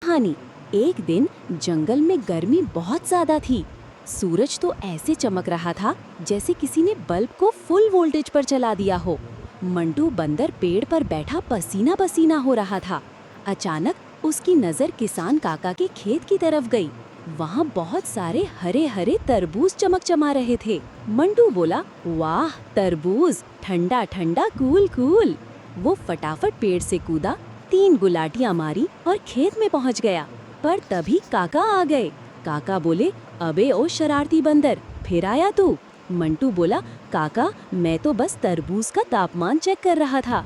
कहानी। एक दिन जंगल में गर्मी बहुत ज्यादा थी। सूरज तो ऐसे चमक रहा था जैसे किसी ने बल्ब को फुल वोल्टेज पर चला दिया हो। मंटू बंदर पेड़ पर बैठा पसीना पसीना हो रहा था। अचानक उसकी नजर किसान काका के खेत की तरफ गई। वहाँ बहुत सारे हरे हरे तरबूज चमकचमा रहे थे। मंटू बोला, वाह तरबूज, ठंडा ठंडा कूल कूल। वो फटाफट पेड़ से कूदा, 3 गुलाटियां मारी और खेत में पहुंच गया। पर तभी काका आ गए। काका बोले, अबे ओ शरारती बंदर, फिर आया तू? मंटू बोला, काका मैं तो बस तरबूज का तापमान चेक कर रहा था।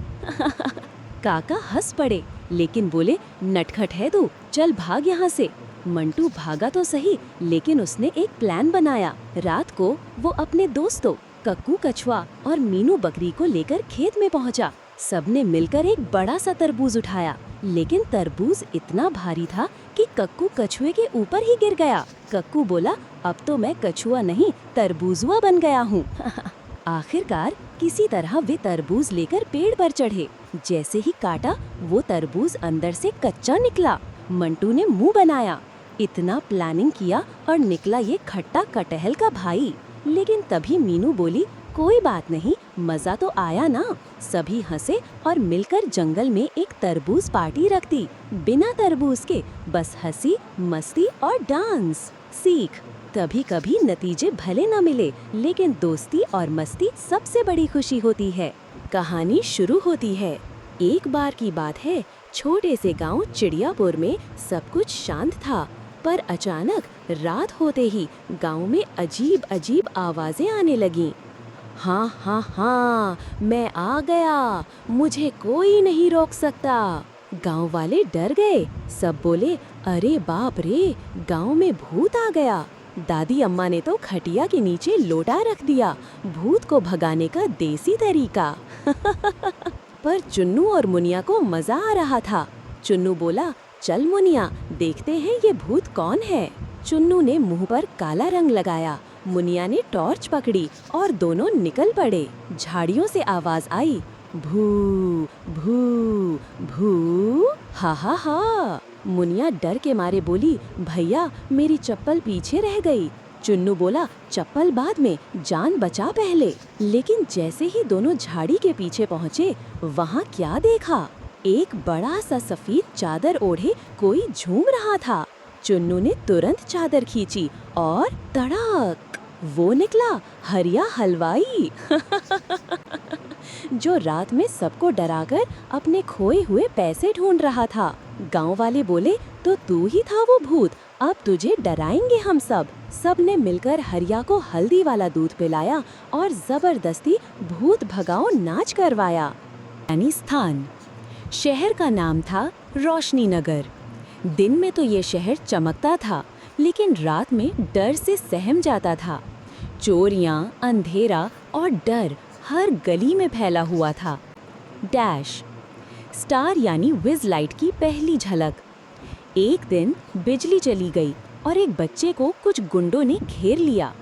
काका हंस पड़े, लेकिन बोले, नटखट है तू, चल भाग यहाँ से। मंटू भागा तो सही, लेकिन उसने एक प्लान बनाया। रात को वो अपने दोस्तों कक्कू कछुआ और मीनू बकरी को लेकर खेत में पहुंचा। सबने मिलकर एक बड़ा सा तरबूज उठाया, लेकिन तरबूज इतना भारी था कि कक्कू कछुए के ऊपर ही गिर गया। कक्कू बोला, अब तो मैं कछुआ नहीं तरबूजुआ बन गया हूँ। आखिरकार किसी तरह वे तरबूज लेकर पेड़ पर चढ़े। जैसे ही काटा, वो तरबूज अंदर से कच्चा निकला। मंटू ने मुंह बनाया। इतना प्लानिंग किया और निकला ये खट्टा कटहल का भाई। लेकिन तभी मीनू बोली, कोई बात नहीं, मजा तो आया ना। सभी हंसे और मिलकर जंगल में एक तरबूज पार्टी रख दी, बिना तरबूज के, बस हंसी मस्ती और डांस। सीख, कभी कभी नतीजे भले न मिले, लेकिन दोस्ती और मस्ती सबसे बड़ी खुशी होती है। कहानी शुरू होती है। एक बार की बात है, छोटे से गांव चिड़ियापुर में सब कुछ शांत था। पर अचानक रात होते ही गांव में अजीब अजीब आवाजें आने लगीं। हाँ हाँ हाँ, मैं आ गया, मुझे कोई नहीं रोक सकता। गांव वाले डर गए। सब बोले, अरे बाप रे, गांव में भूत आ गया। दादी अम्मा ने तो खटिया के नीचे लोटा रख दिया, भूत को भगाने का देसी तरीका। पर चुन्नू और मुनिया को मजा आ रहा था। चुन्नू बोला, चल मुनिया, देखते हैं ये भूत कौन है। चुन्नू ने मुंह पर काला रंग लगाया, मुनिया ने टॉर्च पकड़ी और दोनों निकल पड़े। झाड़ियों से आवाज आई, भू भू भू। हा हा हा। मुनिया डर के मारे बोली, भैया मेरी चप्पल पीछे रह गई। चुन्नू बोला, चप्पल बाद में, जान बचा पहले। लेकिन जैसे ही दोनों झाड़ी के पीछे पहुँचे, वहाँ क्या देखा? एक बड़ा सा सफेद चादर ओढ़े कोई झूम रहा था। चुन्नू ने तुरंत चादर खींची और तड़क, वो निकला हरिया हलवाई। जो रात में सबको डराकर अपने खोए हुए पैसे ढूंढ रहा था। गांव वाले बोले, तो तू ही था वो भूत, अब तुझे डराएंगे हम सब। सबने मिलकर हरिया को हल्दी वाला दूध पिलाया और जबरदस्ती भूत भगाओ नाच करवाया। स्थान, शहर का नाम था रोशनी नगर। दिन में तो ये शहर चमकता था, लेकिन रात में डर से सहम जाता था। चोरियां, अंधेरा और डर हर गली में फैला हुआ था। डैश, स्टार यानी विज लाइट की पहली झलक। एक दिन बिजली चली गई और एक बच्चे को कुछ गुंडों ने घेर लिया।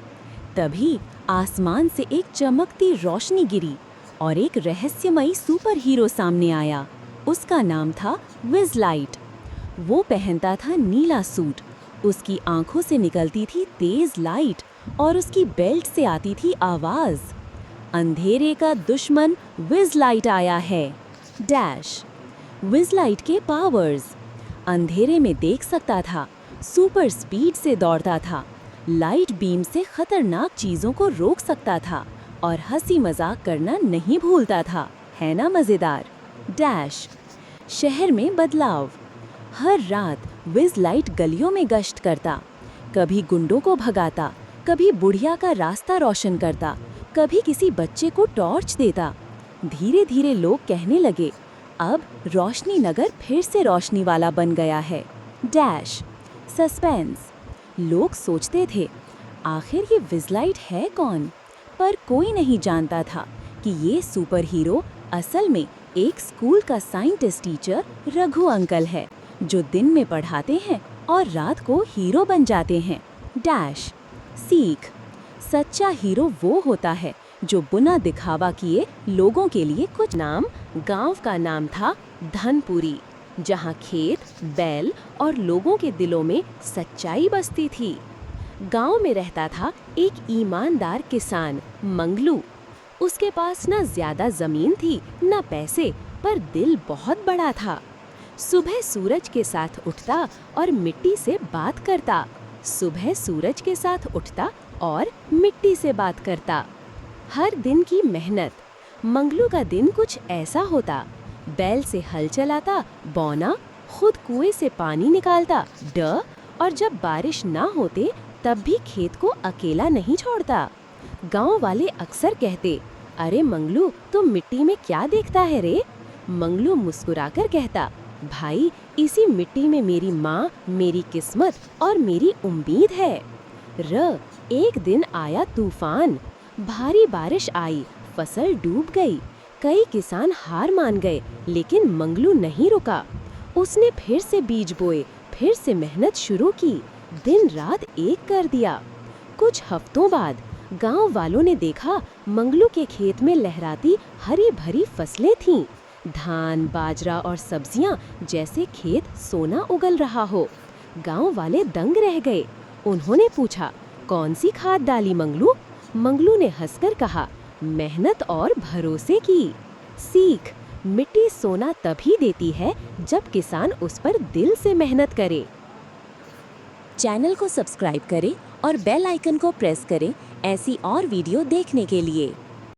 तभी आसमान से एक चमकती रोशनी गिरी और एक रहस्यमयी सुपर हीरो सामने आया। उसका नाम था विज लाइट। वो पहनता था नीला सूट, उसकी आंखों से निकलती थी तेज लाइट और उसकी बेल्ट से आती थी आवाज, अंधेरे का दुश्मन विज लाइट आया है। डैश, विज लाइट के पावर्स। अंधेरे में देख सकता था, सुपर स्पीड से दौड़ता था, लाइट बीम से खतरनाक चीजों को रोक सकता था और हंसी मजाक करना नहीं भूलता था। है ना मजेदार? डैश, शहर में बदलाव। हर रात विज लाइट गलियों में गश्त करता, कभी गुंडों को भगाता, कभी बुढ़िया का रास्ता रोशन करता, कभी किसी बच्चे को टॉर्च देता। धीरे धीरे लोग कहने लगे, अब रोशनी नगर फिर से रोशनी वाला बन गया है। Dash, suspense. लोग सोचते थे, आखिर ये विज लाइट है कौन? पर कोई नहीं जानता था कि ये सुपर हीरो असल में एक स्कूल का साइंटिस्ट टीचर रघु अंकल है, जो दिन में पढ़ाते हैं और रात को हीरो बन जाते हैं। डैश, सीख। सच्चा हीरो वो होता है जो बिना दिखावा किए लोगों के लिए कुछ। नाम, गांव का नाम था धनपुरी। जहाँ खेत, बैल और लोगों के दिलों में सच्चाई बसती थी। गांव में रहता था एक ईमानदार किसान, मंगलू। उसके पास ना ज्यादा जमीन थी, ना पैसे, पर दिल बहुत बड़ा था। सुबह सूरज के साथ उठता और मिट्टी से बात करता। सुबह सूरज के साथ उठता और मिट्टी से बात करता। हर दिन की मेहनत। मंगलू का दिन कुछ ऐसा होता। बैल से हल चलाता, बौना, खुद कुएं से पानी निकालता, और जब बारिश ना होते तब भी खेत को अकेला नहीं छोड़ता। गांव वाले अक्सर कहते, अरे मंगलू, तुम मिट्टी में क्या देखता है रे? मंगलू मुस्कुराकर कहता, भाई, इसी मिट्टी में मेरी माँ, मेरी किस्मत और मेरी उम्मीद है। एक दिन आया तूफान। भारी बारिश आई, फसल डूब गई। कई किसान हार मान गए, लेकिन मंगलू नहीं रुका। उसने फिर से बीज बोए, फिर से मेहनत शुरू की, दिन रात एक कर दिया। कुछ हफ्तों बाद गांव वालों ने देखा, मंगलू के खेत में लहराती हरी भरी फसलें थीं। धान, बाजरा और सब्जियां जैसे खेत सोना उगल रहा हो। गांव वाले दंग रह गए। उन्होंने पूछा, कौन सी खाद डाली मंगलू? मंगलू ने हंसकर कहा, मेहनत और भरोसे की। सीख, मिट्टी सोना तभी देती है जब किसान उस पर दिल से मेहनत करे। चैनल को सब्सक्राइब करें और बेल आइकन को प्रेस करें ऐसी और वीडियो देखने के लिए।